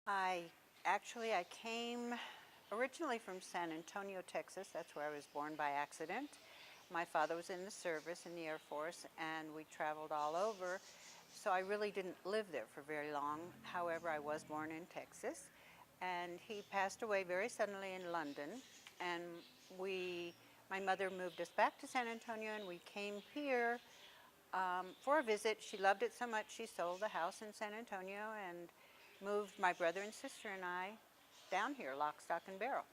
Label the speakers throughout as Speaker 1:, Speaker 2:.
Speaker 1: I came originally from San Antonio, Texas. That's where I was born by accident. My father was in the service in the Air Force, and we traveled all over. So I really didn't live there for very long. However, I was born in Texas, and he passed away very suddenly in London. And my mother moved us back to San Antonio, and we came here for a visit. She loved it so much she sold the house in San Antonio and moved my brother and sister and I down here, lock, stock, and barrel,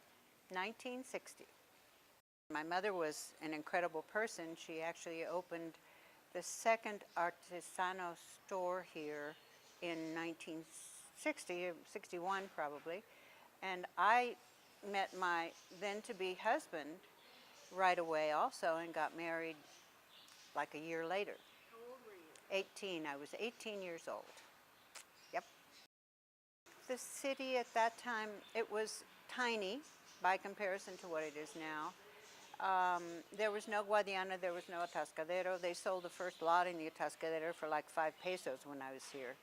Speaker 1: 1960. My mother was an incredible person. She actually opened the second artisano store here in 1960, 61 probably, and I met my then-to-be husband right away also and got married like a year later.
Speaker 2: How old were you?
Speaker 1: 18. I was 18 years old. Yep. The city at that time, it was tiny by comparison to what it is now. There was no Guadiana, there was no Atascadero. They sold the first lot in the Atascadero for like 5 pesos when I was here.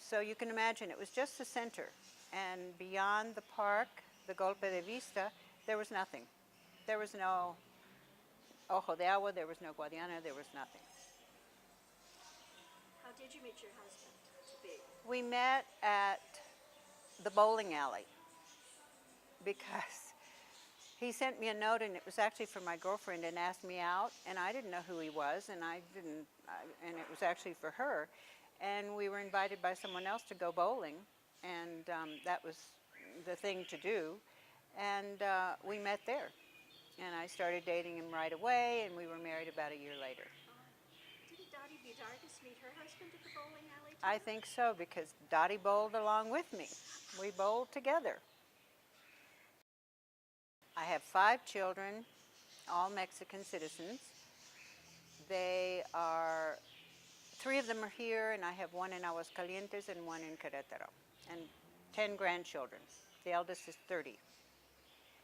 Speaker 1: So you can imagine it was just the center. And beyond the park, the Golpe de Vista, there was nothing. There was no Ojo de Agua, there was no Guadiana, there was nothing.
Speaker 2: How did you meet your husband to be?
Speaker 1: We met at the bowling alley because he sent me a note, and it was actually for my girlfriend, and asked me out, and I didn't know who he was, and and it was actually for her. And we were invited by someone else to go bowling, and that was the thing to do. And we met there, and I started dating him right away, and we were married about a year later.
Speaker 2: Didn't Dottie Vidargas meet her husband at the bowling alley too?
Speaker 1: I think so, because Dottie bowled along with me. We bowled together. I have 5 children, all Mexican citizens. 3 of them are here, and I have 1 in Aguascalientes and 1 in Querétaro, and 10 grandchildren. The eldest is 30.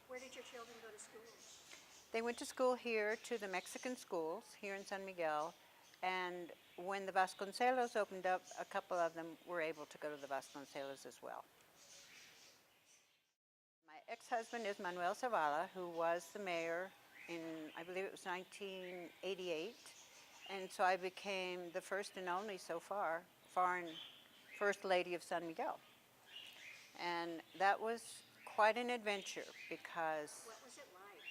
Speaker 2: Where did your children go to school?
Speaker 1: They went to school here, to the Mexican schools here in San Miguel, and when the Vasconcelos opened up, a couple of them were able to go to the Vasconcelos as well. My ex-husband is Manuel Zavala, who was the mayor in, I believe it was 1988, and so I became the first and only so far foreign first lady of San Miguel. And that was quite an adventure because...
Speaker 2: What was it like?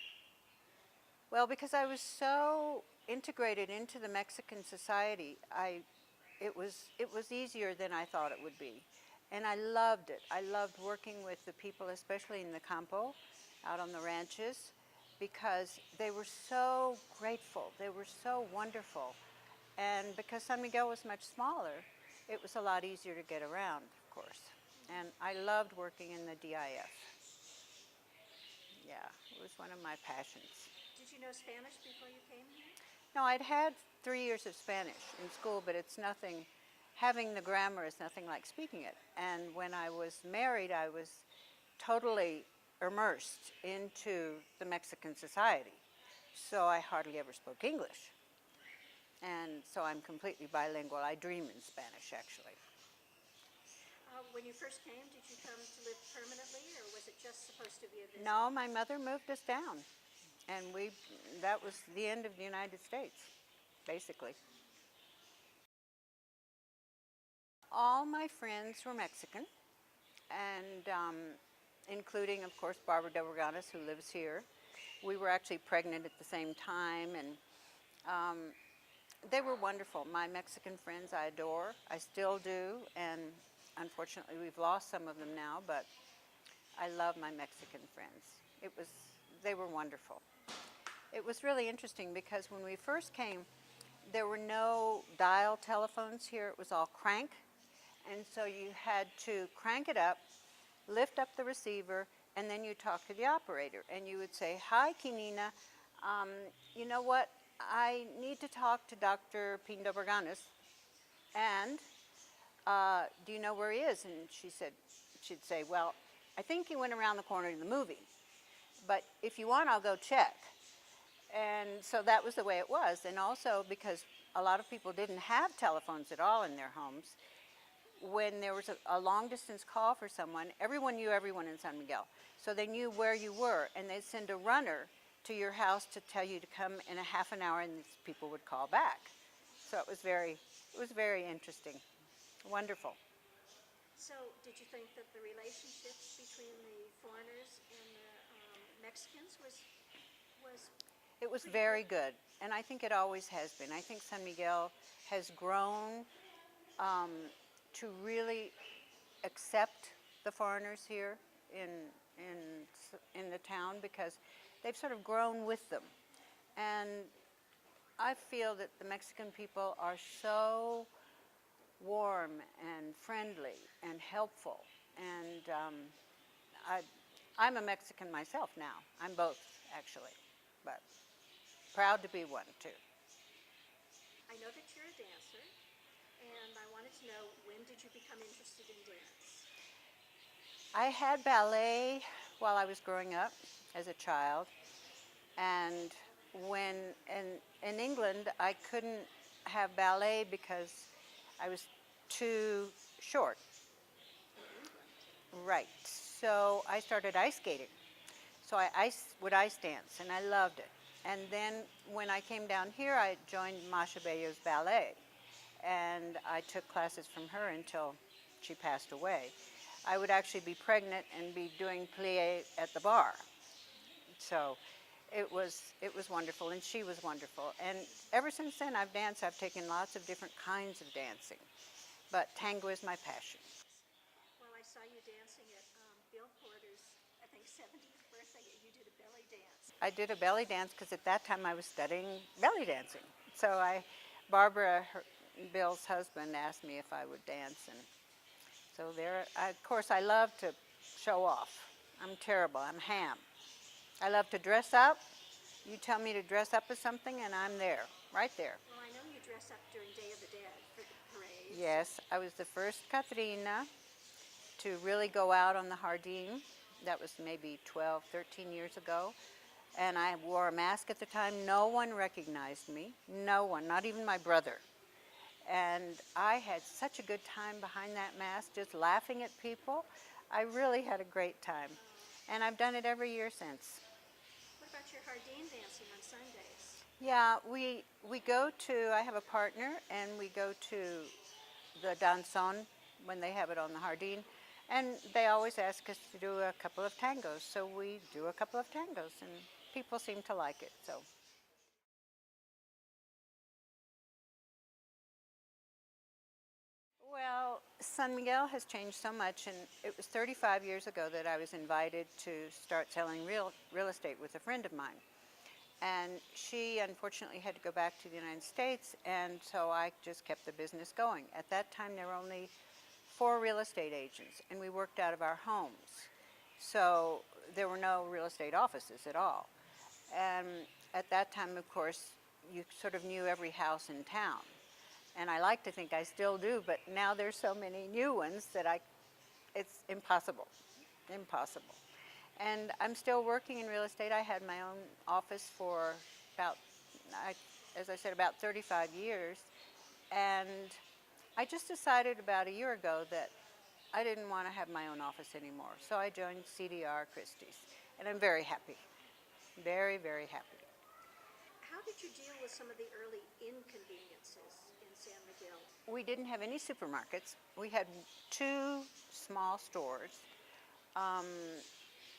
Speaker 1: Well, because I was so integrated into the Mexican society, it was easier than I thought it would be. And I loved it. I loved working with the people, especially in the campo, out on the ranches, because they were so grateful. They were so wonderful. And because San Miguel was much smaller, it was a lot easier to get around, of course. And I loved working in the DIF. Yeah, it was one of my passions.
Speaker 2: Did you know Spanish before you came here?
Speaker 1: No, I'd had 3 years of Spanish in school, but it's nothing, having the grammar is nothing like speaking it. And when I was married, I was totally immersed into the Mexican society. So I hardly ever spoke English. And so I'm completely bilingual. I dream in Spanish, actually.
Speaker 2: When you first came, did you come to live permanently, or was it just supposed to be a visit?
Speaker 1: No, my mother moved us down. And that was the end of the United States, basically. All my friends were Mexican, and including, of course, Barbara de Borganes, who lives here. We were actually pregnant at the same time, and they were wonderful. My Mexican friends I adore. I still do, and unfortunately we've lost some of them now, but I love my Mexican friends. They were wonderful. It was really interesting because when we first came, there were no dial telephones here. It was all crank. And so you had to crank it up, lift up the receiver, and then you talk to the operator. And you would say, "Hi, Quinina. You know what? I need to talk to Dr. Pindo Borganes. And do you know where he is?" And she'd say, "Well, I think he went around the corner to the movie. But if you want, I'll go check." And so that was the way it was. And also because a lot of people didn't have telephones at all in their homes, when there was a long distance call for someone, everyone knew everyone in San Miguel. So they knew where you were, and they'd send a runner to your house to tell you to come in a half an hour, and these people would call back. So it was very interesting, wonderful.
Speaker 2: So, did you think that the relationships between the foreigners and the Mexicans was
Speaker 1: It was
Speaker 2: pretty
Speaker 1: very
Speaker 2: good?
Speaker 1: good, and I think it always has been. I think San Miguel has grown to really accept the foreigners here in in the town because they've sort of grown with them. And I feel that the Mexican people are so warm and friendly and helpful. And I, I'm a Mexican myself now. I'm both, actually, but proud to be one too.
Speaker 2: I know that you're a dancer, and I wanted to know, when did you become interested in dance?
Speaker 1: I had ballet while I was growing up as a child, and when in England I couldn't have ballet because I was too short.
Speaker 2: In England.
Speaker 1: Right. So I started ice skating. So would ice dance, and I loved it. And then when I came down here, I joined Masha Bello's ballet, and I took classes from her until she passed away. I would actually be pregnant and be doing plie at the bar. So it was wonderful, and she was wonderful. And ever since then, I've danced. I've taken lots of different kinds of dancing, but tango is my passion.
Speaker 2: Well, I saw you dancing at Bill Porter's, I think, 70th birthday. You did a belly dance.
Speaker 1: I did a belly dance because at that time I was studying belly dancing. So Barbara, Bill's husband, asked me if I would dance, and so of course, I love to show off. I'm terrible. I'm ham. I love to dress up. You tell me to dress up as something, and I'm there, right there.
Speaker 2: Well, I know you dress up during Day of the Dead for the parades.
Speaker 1: Yes, I was the first Catrina to really go out on the Jardín. That was maybe 12, 13 years ago. And I wore a mask at the time. No one recognized me. No one, not even my brother. And I had such a good time behind that mask, just laughing at people. I really had a great time. And I've done it every year since.
Speaker 2: What about your Jardín dancing on Sundays?
Speaker 1: Yeah, we go to, I have a partner, and we go to the danzón when they have it on the Jardín. And they always ask us to do a couple of tangos. So we do a couple of tangos, and people seem to like it. So. Well, San Miguel has changed so much, and it was 35 years ago that I was invited to start selling real estate with a friend of mine. And she unfortunately had to go back to the United States, and so I just kept the business going. At that time, there were only 4 real estate agents, and we worked out of our homes. So there were no real estate offices at all. And at that time, of course, you sort of knew every house in town. And I like to think I still do, but now there's so many new ones that it's impossible, impossible. And I'm still working in real estate. I had my own office for about, as I said, about 35 years. And I just decided about a year ago that I didn't want to have my own office anymore. So I joined CDR Christie's, and I'm very happy, very, very happy.
Speaker 2: How did you deal with some of the early inconveniences in San Miguel?
Speaker 1: We didn't have any supermarkets. We had 2 small stores.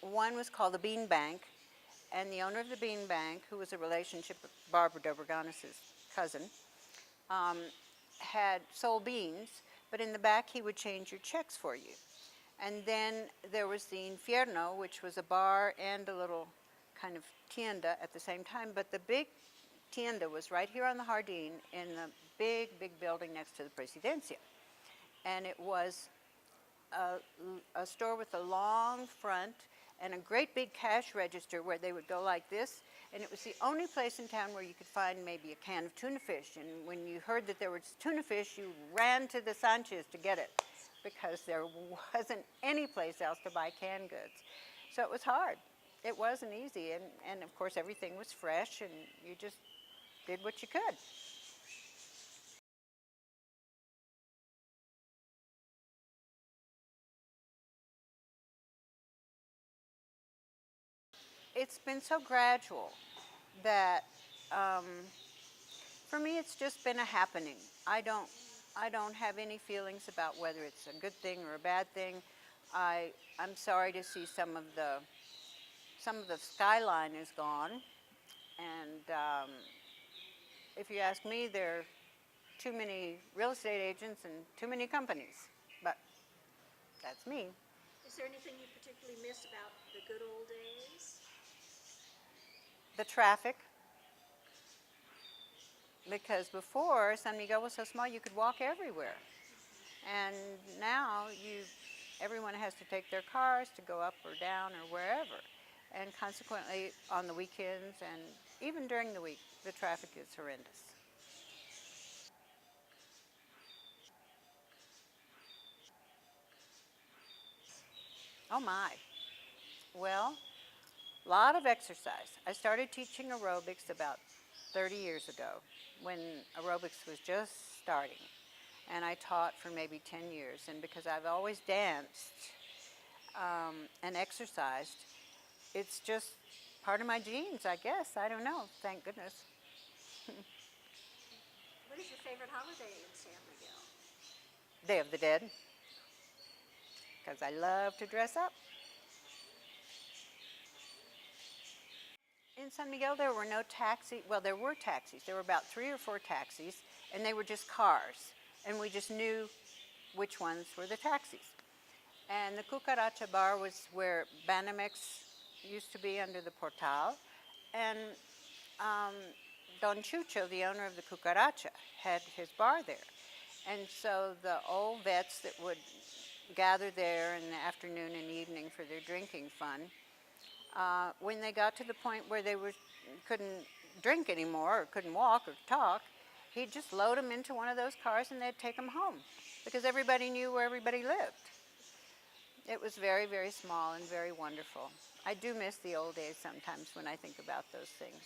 Speaker 1: One was called the Bean Bank, and the owner of the Bean Bank, who was a relationship with Barbara Dobroganis' cousin, had sold beans, but in the back he would change your checks for you. And then there was the Infierno, which was a bar and a little kind of tienda at the same time, but the big tienda was right here on the Jardín in the big, big building next to the Presidencia. And it was a store with a long front and a great big cash register where they would go like this. And it was the only place in town where you could find maybe a can of tuna fish. And when you heard that there was tuna fish, you ran to the Sanchez to get it because there wasn't any place else to buy canned goods. So it was hard. It wasn't easy. And of course, everything was fresh, and you just did what you could. it's been so gradual that for me it's just been a happening. I don't have any feelings about whether it's a good thing or a bad thing. I'm sorry to see some of the skyline is gone, and if you ask me, there are too many real estate agents and too many companies. But that's me.
Speaker 2: Is there anything you particularly miss about the good old days?
Speaker 1: The traffic, because before San Miguel was so small, you could walk everywhere, and now everyone has to take their cars to go up or down or wherever, and consequently on the weekends and even during the week, the traffic is horrendous. Oh my. Well, a lot of exercise. I started teaching aerobics about 30 years ago when aerobics was just starting. And I taught for maybe 10 years. And because I've always danced and exercised, it's just part of my genes, I guess. I don't know. Thank goodness.
Speaker 2: What is your favorite holiday in San Miguel?
Speaker 1: Day of the Dead, because I love to dress up. In San Miguel, there were no taxis. Well, there were taxis. There were about 3 or 4 taxis, and they were just cars. And we just knew which ones were the taxis. And the Cucaracha bar was where Banamex used to be under the Portal. And Don Chucho, the owner of the Cucaracha, had his bar there. And so the old vets that would gather there in the afternoon and evening for their drinking fun, when they got to the point where couldn't drink anymore or couldn't walk or talk, he'd just load them into one of those cars and they'd take them home because everybody knew where everybody lived. It was very, very small and very wonderful. I do miss the old days sometimes when I think about those things.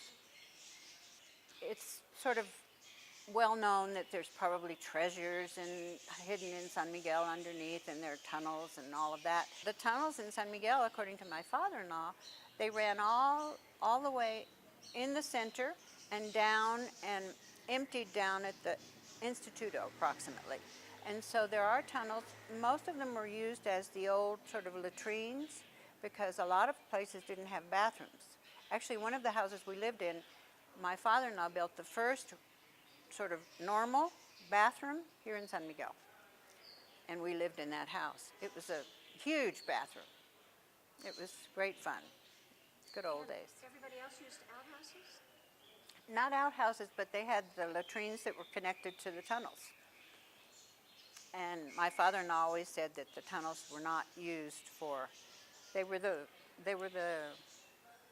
Speaker 1: It's sort of well known that there's probably treasures hidden in San Miguel underneath, and there are tunnels and all of that. The tunnels in San Miguel, according to my father-in-law, they ran all the way in the center and down and emptied down at the Instituto approximately. And so there are tunnels. Most of them were used as the old sort of latrines because a lot of places didn't have bathrooms. Actually, one of the houses we lived in, my father-in-law built the first sort of normal bathroom here in San Miguel. And we lived in that house. It was a huge bathroom. It was great fun. Good old days.
Speaker 2: Everybody else used outhouses?
Speaker 1: Not outhouses, but they had the latrines that were connected to the tunnels. And my father-in-law always said that the tunnels were not used for, they were the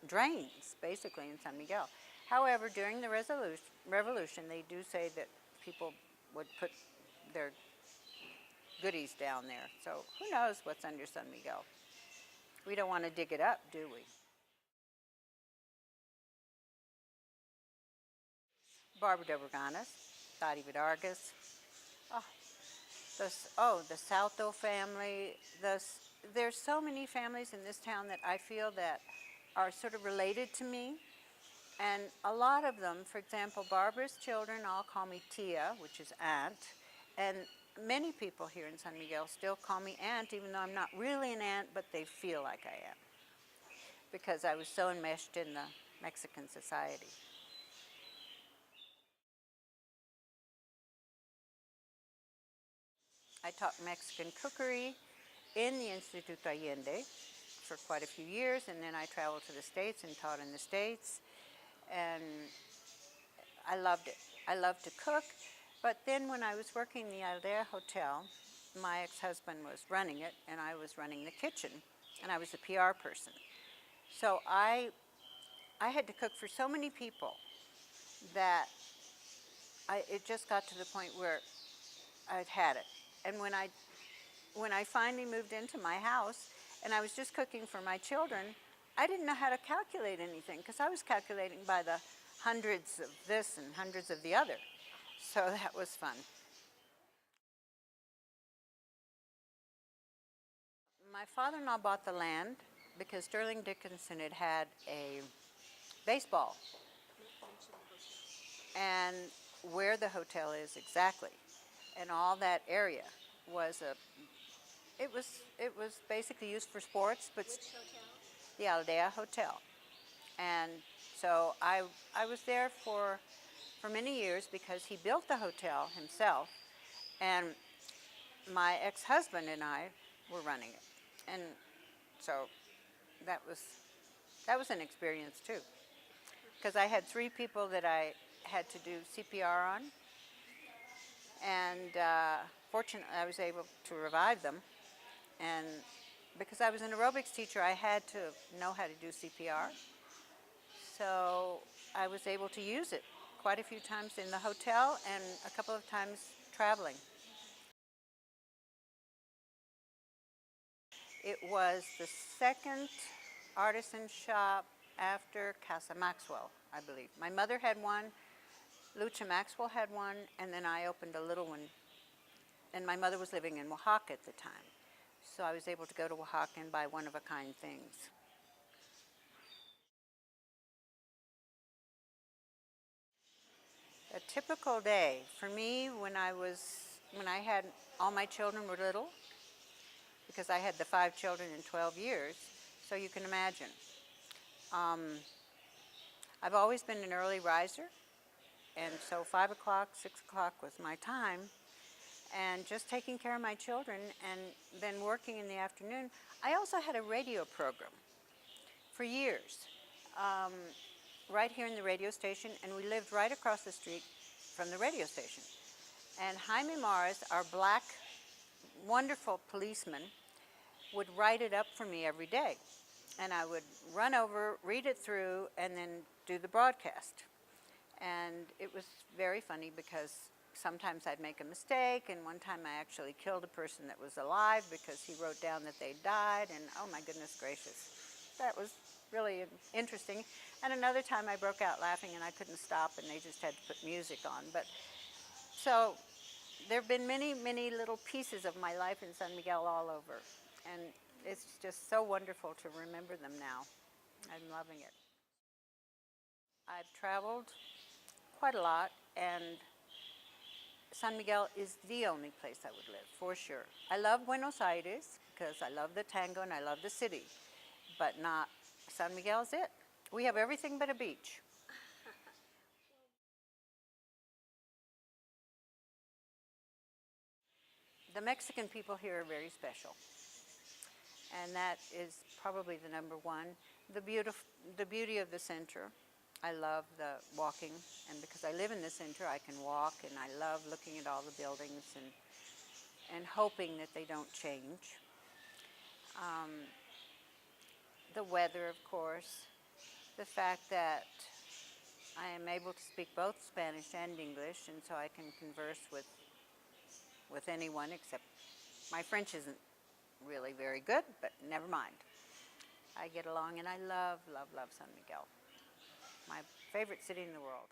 Speaker 1: drains, basically, in San Miguel. However, during the revolution, they do say that people would put their goodies down there. So who knows what's under San Miguel? We don't want to dig it up, do we? Barbara de Verganas, Thadi Vidargas. The Salto family. There's so many families in this town that I feel that are sort of related to me. And a lot of them, for example, Barbara's children all call me Tia, which is aunt. And many people here in San Miguel still call me aunt, even though I'm not really an aunt, but they feel like I am, because I was so enmeshed in the Mexican society. I taught Mexican cookery in the Instituto Allende for quite a few years, and then I traveled to the States and taught in the States, and I loved it. I loved to cook, but then when I was working in the Aldea Hotel, my ex-husband was running it, and I was running the kitchen, and I was the PR person. So I had to cook for so many people that it just got to the point where I'd had it. And when I finally moved into my house and I was just cooking for my children, I didn't know how to calculate anything because I was calculating by the hundreds of this and hundreds of the other. So that was fun. My father-in-law bought the land because Sterling Dickinson had had a baseball,
Speaker 2: Mention the hotel.
Speaker 1: and where the hotel is exactly, and all that area was it was basically used for sports, but
Speaker 2: Which hotel?
Speaker 1: the Aldea Hotel. And so I was there for many years because he built the hotel himself, and my ex-husband and I were running it, and so that was that was an experience too, because I had 3 people that I had to do CPR on, and fortunately I was able to revive them. And because I was an aerobics teacher, I had to know how to do CPR. So I was able to use it quite a few times in the hotel and a couple of times traveling. It was the second artisan shop after Casa Maxwell, I believe. My mother had one, Lucha Maxwell had one, and then I opened a little one. And my mother was living in Oaxaca at the time. So I was able to go to Oaxaca and buy one-of-a-kind things. A typical day for me when I had all my children were little, because I had the 5 children in 12 years, so you can imagine. I've always been an early riser, and so 5 o'clock, 6 o'clock was my time, and just taking care of my children and then working in the afternoon. I also had a radio program for years, right here in the radio station, and we lived right across the street from the radio station. And Jaime Mars, our black, wonderful policeman, would write it up for me every day. And I would run over, read it through, and then do the broadcast. And it was very funny because sometimes I'd make a mistake, and one time I actually killed a person that was alive because he wrote down that they died, and oh my goodness gracious. That was really interesting. And another time I broke out laughing and I couldn't stop, and they just had to put music on. But so there have been many, many little pieces of my life in San Miguel all over. And it's just so wonderful to remember them now. I'm loving it. I've traveled quite a lot, and San Miguel is the only place I would live, for sure. I love Buenos Aires because I love the tango and I love the city, but not San Miguel's it. We have everything but a beach. The Mexican people here are very special, and that is probably the number one. The beauty of the center. I love the walking, and because I live in the center, I can walk, and I love looking at all the buildings and hoping that they don't change. The weather, of course, the fact that I am able to speak both Spanish and English, and so I can converse with anyone, except my French isn't really very good, but never mind. I get along, and I love, love, love San Miguel. My favorite city in the world.